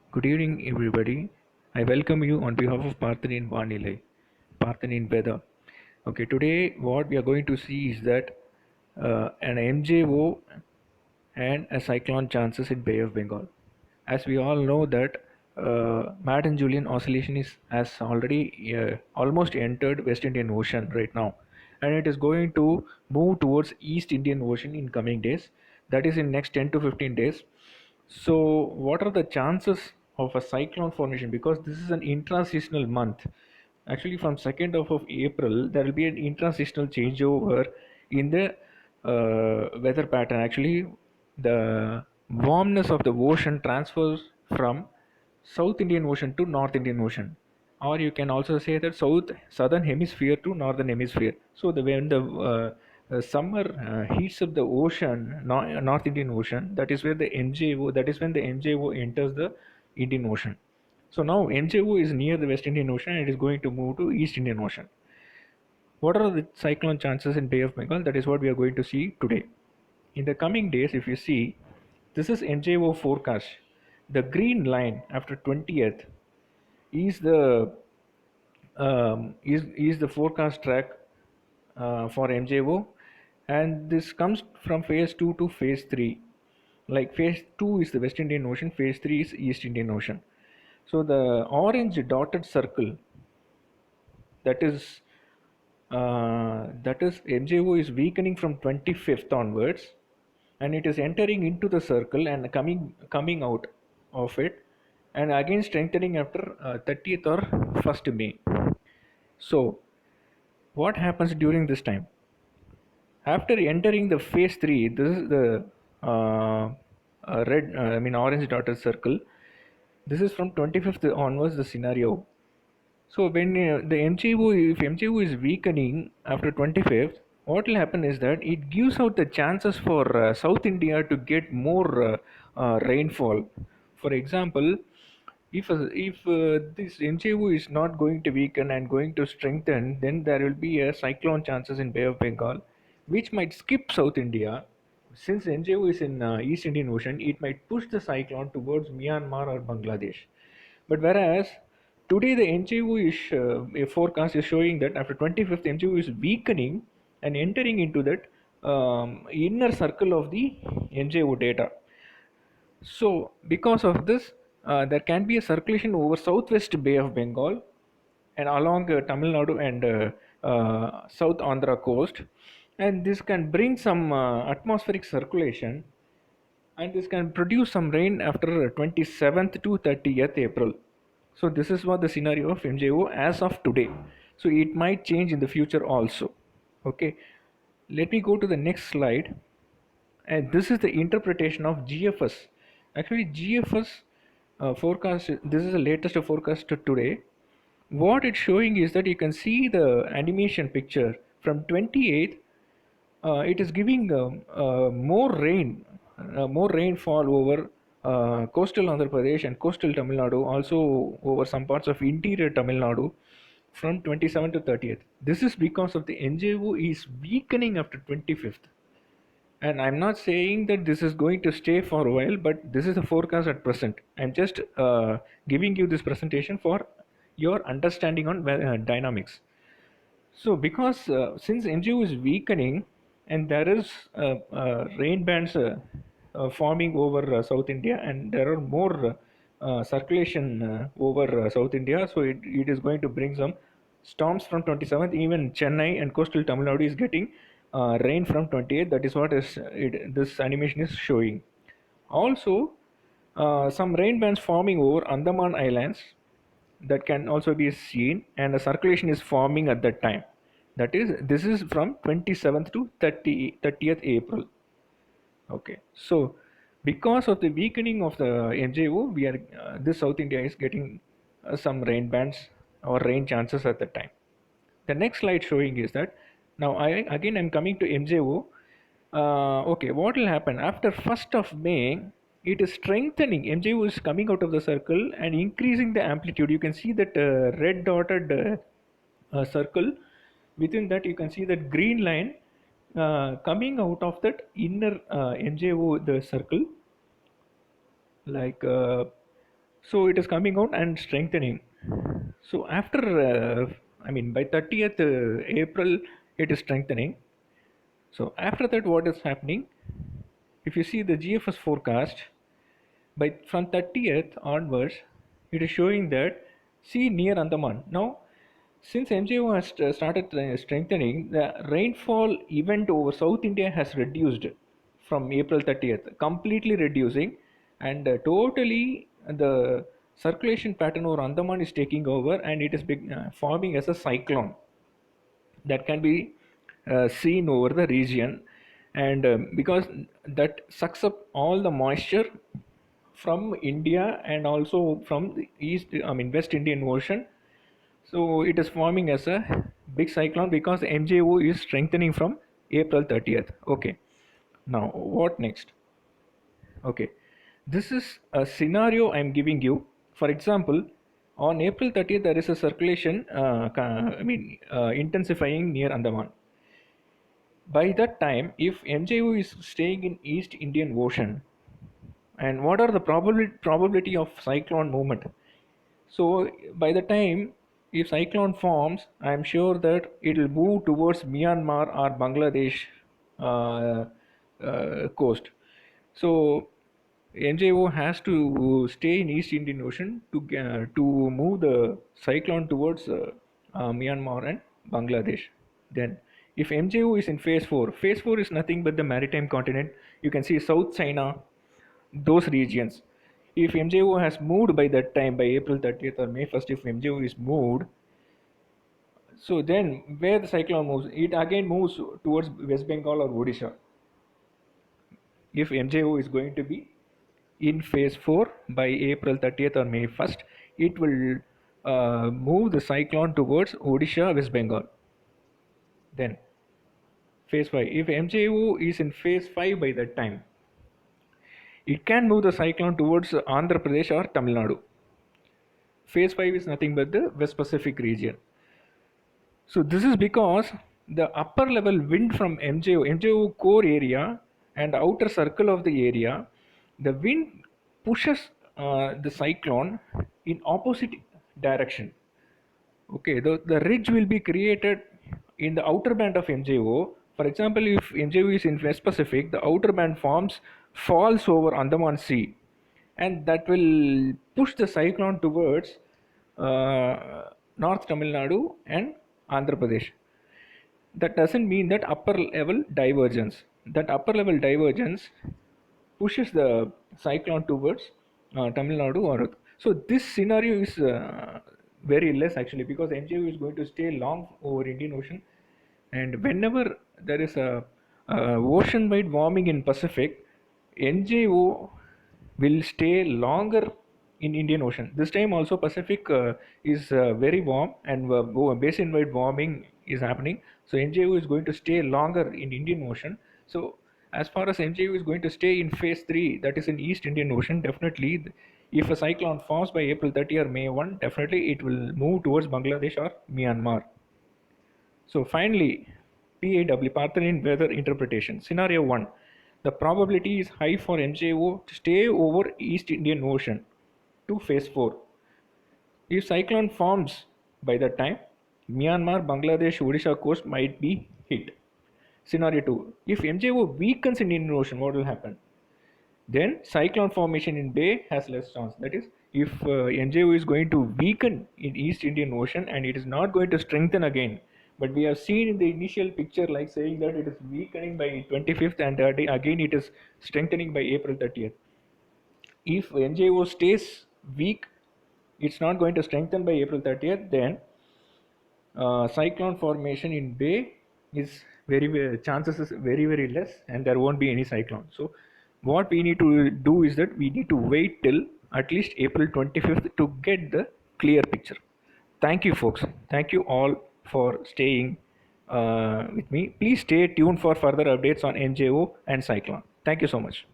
Good evening, everybody. I welcome you on behalf of Parthanin Vanilai, Parthanin Weather. Okay, today what we are going to see is that an MJO and a cyclone chances in Bay of Bengal. As we all know that Madden-Julian oscillation is has already almost entered West Indian Ocean right now, and it is going to move towards East Indian Ocean in coming days. That is in next 10 to 15 days. So, what are the chances of a cyclone formation? Because this is an intra-seasonal month. Actually, from 2nd of April, there will be an intra-seasonal changeover in the weather pattern. Actually, the warmness of the ocean transfers from South Indian Ocean to North Indian Ocean, or you can also say that southern hemisphere to northern hemisphere. So when the summer heats up the ocean, North Indian Ocean, that is where the MJO, that is when the MJO enters the Indian Ocean. So now MJO is near the West Indian Ocean and it is going to move to East Indian Ocean. What are the cyclone chances in Bay of Bengal? That is what we are going to see today. In the coming days, if you see, this is MJO forecast. The green line after 20th is the forecast track for MJO, and this comes from phase 2 to phase 3. Like phase 2 is the West Indian Ocean, phase 3 is East Indian Ocean. So the orange dotted circle, that is MJO is weakening from 25th onwards, and it is entering into the circle and coming out of it, and again strengthening after 30th or 1st May. So what happens during this time? After entering the phase 3, this is the orange dotted circle. This is from 25th onwards the scenario. So when the MJO, if MJO is weakening after 25th, what will happen is that it gives out the chances for South India to get more rainfall. For example, if this MJO is not going to weaken and going to strengthen, then there will be a cyclone chances in Bay of Bengal, which might skip South India. Since MJO is in East Indian Ocean, it might push the cyclone towards Myanmar or Bangladesh. But whereas today the MJO is a forecast is showing that after 25th MJO is weakening and entering into that inner circle of the MJO data. So, because of this, there can be a circulation over southwest Bay of Bengal and along Tamil Nadu and South Andhra coast, and this can bring some atmospheric circulation, and this can produce some rain after 27th to 30th April. So, this is what the scenario of MJO as of today. So, it might change in the future also. Okay, let me go to the next slide, and this is the interpretation of GFS. Actually, GFS forecast, this is the latest forecast to today. What it's showing is that you can see the animation picture from 28th. It is giving more rainfall over coastal Andhra Pradesh and coastal Tamil Nadu, also over some parts of interior Tamil Nadu from 27th to 30th. This is because of the NJO is weakening after 25th. And I'm not saying that this is going to stay for a while, but this is the forecast at present. I'm just giving you this presentation for your understanding on dynamics. So, because since MGO is weakening and there is rain bands forming over South India, and there are more circulation over South India, so it is going to bring some storms from 27th. Even Chennai and coastal Tamil Nadu is getting rain from 28th. That is what this animation is showing. Also, some rain bands forming over Andaman Islands, that can also be seen, and the circulation is forming at that time. That is, this is from 27th to 30th April. Okay, so because of the weakening of the MJO, we are this South India is getting some rain bands or rain chances at that time. The next slide showing is that now I'm coming to MJO. Okay, what will happen after 1st of May? It is strengthening. MJO is coming out of the circle and increasing the amplitude. You can see that red dotted circle. Within that, you can see that green line coming out of that inner MJO, the circle, like So it is coming out and strengthening. So after, by 30th April, it is strengthening. So after that, what is happening? If you see the GFS forecast, from 30th onwards, it is showing that see near Andaman. Now, since MJO has started strengthening, the rainfall event over South India has reduced from April 30th, completely reducing, and totally the circulation pattern over Andaman is taking over, and it is forming as a cyclone that can be seen over the region. And because that sucks up all the moisture from India and also from the West Indian Ocean. So it is forming as a big cyclone because MJO is strengthening from April 30th. Okay. Now what next? Okay. This is a scenario I'm giving you. For example, on April 30th there is a circulation intensifying near Andaman. By that time, if MJO is staying in East Indian Ocean, and what are the probability of cyclone movement? So by the time if cyclone forms, I am sure that it will move towards Myanmar or Bangladesh coast. So NJO has to stay in East Indian Ocean to move the cyclone towards Myanmar and Bangladesh. Then, if MJO is in phase 4 is nothing but the maritime continent. You can see South China, those regions. If MJO has moved by that time, by April 30th or May 1st, if MJO is moved, so then where the cyclone moves, it again moves towards West Bengal or Odisha. If MJO is going to be in phase 4 by April 30th or May 1st, it will move the cyclone towards Odisha, West Bengal. Then phase 5, if MJO is in phase 5 by that time, it can move the cyclone towards Andhra Pradesh or Tamil Nadu. Phase 5 is nothing but the West Pacific region. So this is because the upper level wind from MJO core area and outer circle of the area, the wind pushes the cyclone in opposite direction. Okay, the ridge will be created in the outer band of MJO. For example, if MJO is in West Pacific, the outer band falls over Andaman Sea, and that will push the cyclone towards North Tamil Nadu and Andhra Pradesh. That doesn't mean that upper level divergence. That upper level divergence pushes the cyclone towards Tamil Nadu or so. This scenario is very less actually because MJO is going to stay long over Indian Ocean, and whenever there is a ocean-wide warming in Pacific, NJO will stay longer in Indian Ocean. This time also Pacific is very warm and basin-wide warming is happening. So NJO is going to stay longer in Indian Ocean. So as far as NJO is going to stay in phase 3, that is in East Indian Ocean, definitely if a cyclone forms by April 30 or May 1, definitely it will move towards Bangladesh or Myanmar. So finally, PAW, Parthian Weather Interpretation. Scenario 1. The probability is high for MJO to stay over East Indian Ocean to phase 4. If cyclone forms by that time, Myanmar, Bangladesh, Odisha coast might be hit. Scenario 2. If MJO weakens in Indian Ocean, what will happen? Then cyclone formation in Bay has less chance. That is, if MJO is going to weaken in East Indian Ocean and it is not going to strengthen again, but we have seen in the initial picture like saying that it is weakening by 25th and again it is strengthening by April 30th. If MJO stays weak, it's not going to strengthen by April 30th, then cyclone formation in Bay is chances is very less and there won't be any cyclone. So what we need to do is that we need to wait till at least April 25th to get the clear picture. Thank you folks. Thank you all for staying with me. Please stay tuned for further updates on MJO and cyclone. Thank you so much.